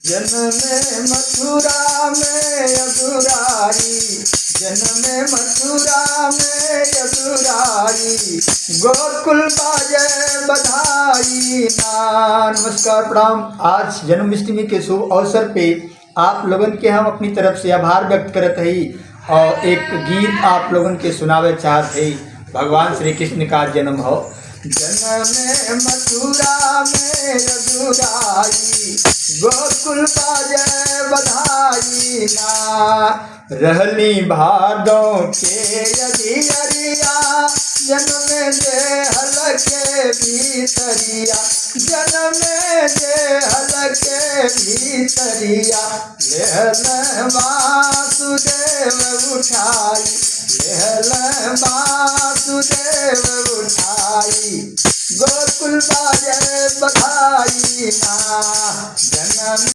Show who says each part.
Speaker 1: जन्मे मथुरा में अधुराई, जन्मे मथुरा में अधुराई, गोकुल बाजे बधाई ना। नमस्कार प्रणाम। आज जन्माष्टमी के शुभ अवसर पे आप लोगन के हम अपनी तरफ से आभार व्यक्त करत हई और एक गीत आप लोगन के सुनावे चाहत हई। भगवान श्री कृष्ण का जन्म हो। जन्मे मथुरा में अधुराई, गोकुल बाजे बधाई ना। रहली भादों के अधिहरिया, जन्मे जे हलके भीतरिया, जन्मे जे हलके भीतरिया। लेहल वासुदेव उठाई, लेहल वासुदेव उठाई, गोकुल बाजे बधाई ना। जन्म